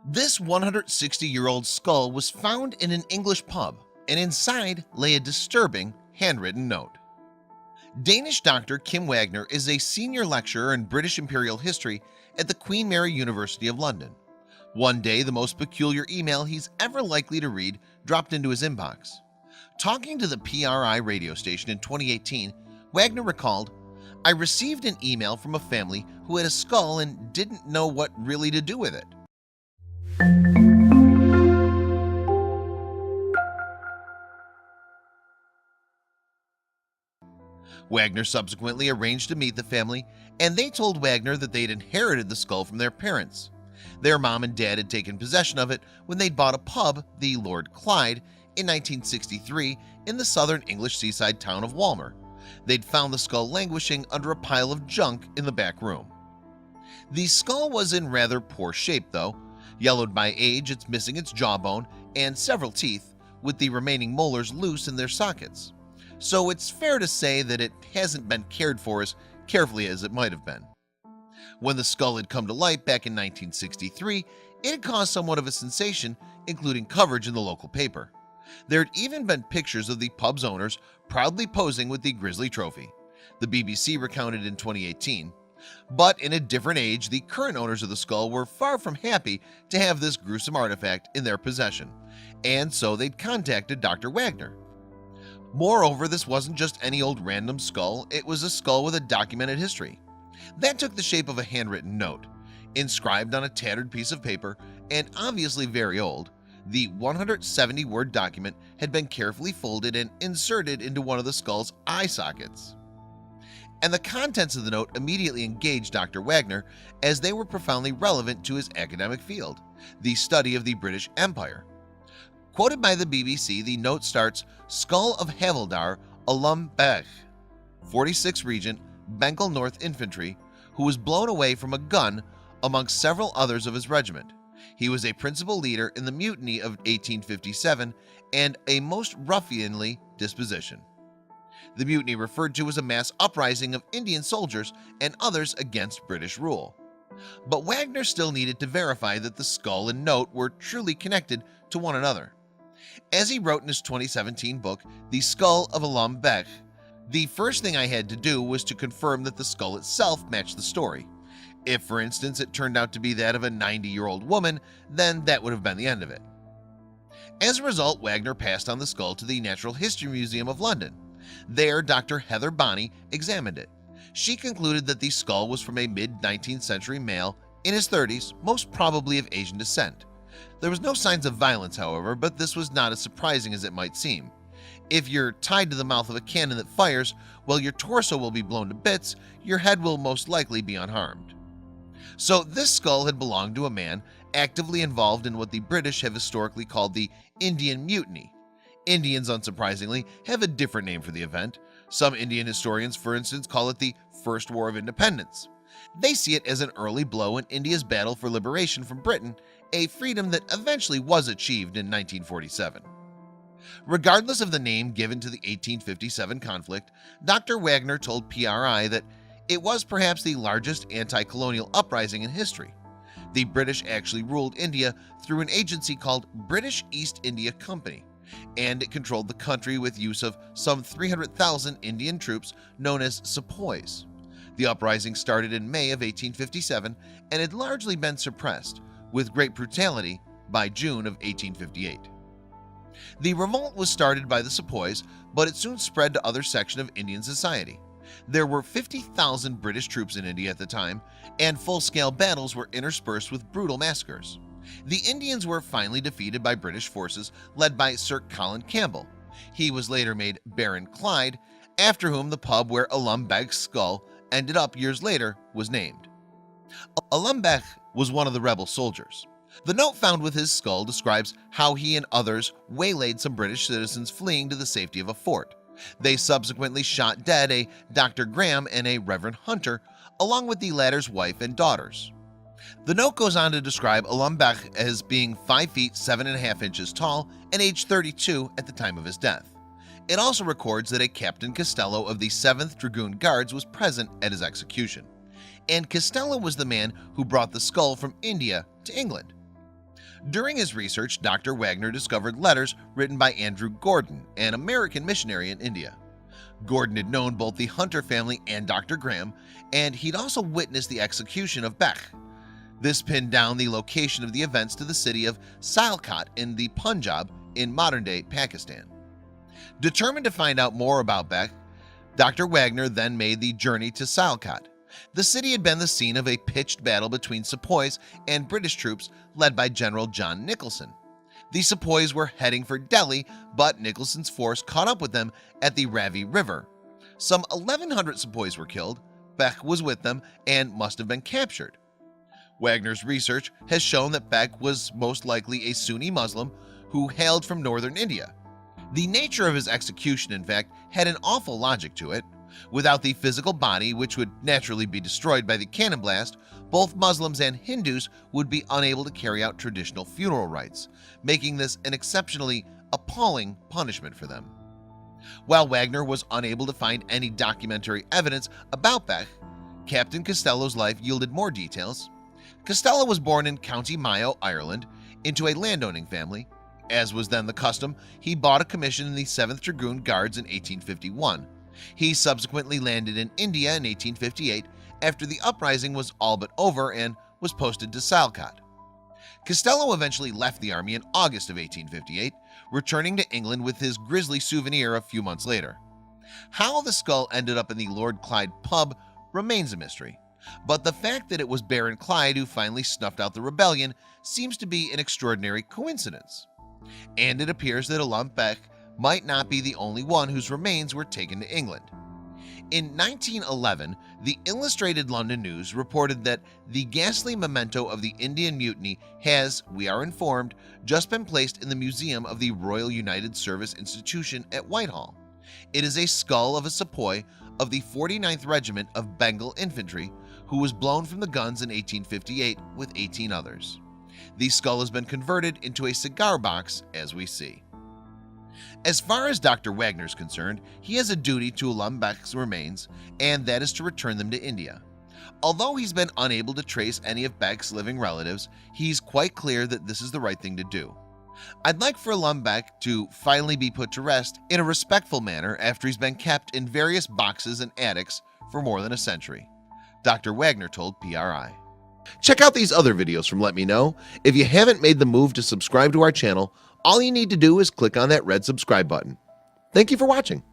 This 160-year-old skull was found in an English pub, and inside lay a disturbing handwritten note. Danish doctor Kim Wagner is a senior lecturer in British Imperial History at the Queen Mary University of London. One day, the most peculiar email he's ever likely to read dropped into his inbox. Talking to the PRI radio station in 2018, Wagner recalled, "I received an email from a family who had a skull and didn't know what really to do with it." Wagner subsequently arranged to meet the family, and they told Wagner that they'd inherited the skull from their parents. Their mom and dad had taken possession of it when they'd bought a pub, the Lord Clyde, in 1963 in the southern English seaside town of Walmer. They'd found the skull languishing under a pile of junk in the back room. The skull was in rather poor shape though. Yellowed by age, it's missing its jawbone and several teeth, with the remaining molars loose in their sockets. So it's fair to say that it hasn't been cared for as carefully as it might have been. When the skull had come to light back in 1963, it had caused somewhat of a sensation, including coverage in the local paper. There had even been pictures of the pub's owners proudly posing with the grisly trophy, the BBC recounted in 2018. But in a different age, the current owners of the skull were far from happy to have this gruesome artifact in their possession, and so they'd contacted Dr. Wagner. Moreover, this wasn't just any old random skull, it was a skull with a documented history. That took the shape of a handwritten note, inscribed on a tattered piece of paper and obviously very old. The 170-word document had been carefully folded and inserted into one of the skull's eye sockets. And the contents of the note immediately engaged Dr. Wagner, as they were profoundly relevant to his academic field, the study of the British Empire. Quoted by the BBC, the note starts, "Skull of Havildar Alum Bech, 46th Regent, Bengal North Infantry, who was blown away from a gun amongst several others of his regiment. He was a principal leader in the mutiny of 1857 and a most ruffianly disposition." The mutiny referred to as a mass uprising of Indian soldiers and others against British rule. But Wagner still needed to verify that the skull and note were truly connected to one another. As he wrote in his 2017 book, The Skull of Alum Bech, "The first thing I had to do was to confirm that the skull itself matched the story. If, for instance, it turned out to be that of a 90-year-old woman, then that would have been the end of it." As a result, Wagner passed on the skull to the Natural History Museum of London. There, Dr. Heather Bonney examined it. She concluded that the skull was from a mid-19th century male in his 30s, most probably of Asian descent. There was no signs of violence, however, but this was not as surprising as it might seem. If you're tied to the mouth of a cannon that fires, while your torso will be blown to bits, your head will most likely be unharmed. So this skull had belonged to a man actively involved in what the British have historically called the Indian Mutiny. Indians, unsurprisingly, have a different name for the event. Some Indian historians, for instance, call it the First War of Independence. They see it as an early blow in India's battle for liberation from Britain, a freedom that eventually was achieved in 1947. Regardless of the name given to the 1857 conflict, Dr. Wagner told PRI that it was perhaps the largest anti-colonial uprising in history. The British actually ruled India through an agency called British East India Company, and it controlled the country with use of some 300,000 Indian troops known as sepoys. The uprising started in May of 1857 and had largely been suppressed, with great brutality, by June of 1858. The revolt was started by the sepoys, but it soon spread to other sections of Indian society. There were 50,000 British troops in India at the time, and full-scale battles were interspersed with brutal massacres. The Indians were finally defeated by British forces led by Sir Colin Campbell. He was later made Baron Clyde, after whom the pub where Alum Bech's skull ended up years later was named. Alum Bech was one of the rebel soldiers. The note found with his skull describes how he and others waylaid some British citizens fleeing to the safety of a fort. They subsequently shot dead a Dr. Graham and a Reverend Hunter, along with the latter's wife and daughters. The note goes on to describe Alum Bech as being 5 feet 7.5 inches tall and age 32 at the time of his death. It also records that a Captain Costello of the 7th Dragoon Guards was present at his execution, and Costello was the man who brought the skull from India to England. During his research, Dr. Wagner discovered letters written by Andrew Gordon, an American missionary in India. Gordon had known both the Hunter family and Dr. Graham, and he'd also witnessed the execution of Beck. This pinned down the location of the events to the city of Sialkot in the Punjab in modern-day Pakistan. Determined to find out more about Beck, Dr. Wagner then made the journey to Sialkot. The city had been the scene of a pitched battle between sepoys and British troops led by General John Nicholson. The sepoys were heading for Delhi, but Nicholson's force caught up with them at the Ravi River. Some 1,100 sepoys were killed. Beck was with them and must have been captured. Wagner's research has shown that Beck was most likely a Sunni Muslim who hailed from northern India. The nature of his execution, in fact, had an awful logic to it. Without the physical body, which would naturally be destroyed by the cannon blast, both Muslims and Hindus would be unable to carry out traditional funeral rites, making this an exceptionally appalling punishment for them. While Wagner was unable to find any documentary evidence about Beck, Captain Costello's life yielded more details. Costello was born in County Mayo, Ireland, into a landowning family. As was then the custom, he bought a commission in the 7th Dragoon Guards in 1851. He subsequently landed in India in 1858 after the uprising was all but over and was posted to Sialkot. Costello eventually left the army in August of 1858, returning to England with his grisly souvenir a few months later. How the skull ended up in the Lord Clyde pub remains a mystery, but the fact that it was Baron Clyde who finally snuffed out the rebellion seems to be an extraordinary coincidence. And it appears that Alum Beck might not be the only one whose remains were taken to England. In 1911, the Illustrated London News reported that the ghastly memento of the Indian Mutiny has, we are informed, just been placed in the museum of the Royal United Service Institution at Whitehall. It is a skull of a sepoy of the 49th Regiment of Bengal Infantry who was blown from the guns in 1858 with 18 others. The skull has been converted into a cigar box, as we see. As far as Dr. Wagner is concerned, he has a duty to Alum Beck's remains, and that is to return them to India. Although he's been unable to trace any of Beck's living relatives, he's quite clear that this is the right thing to do. I'd like for Alum Beck to finally be put to rest in a respectful manner after he's been kept in various boxes and attics for more than a century. Dr. Wagner told PRI. Check out these other videos from Let Me Know. If you haven't made the move to subscribe to our channel, all you need to do is click on that red subscribe button. Thank you for watching.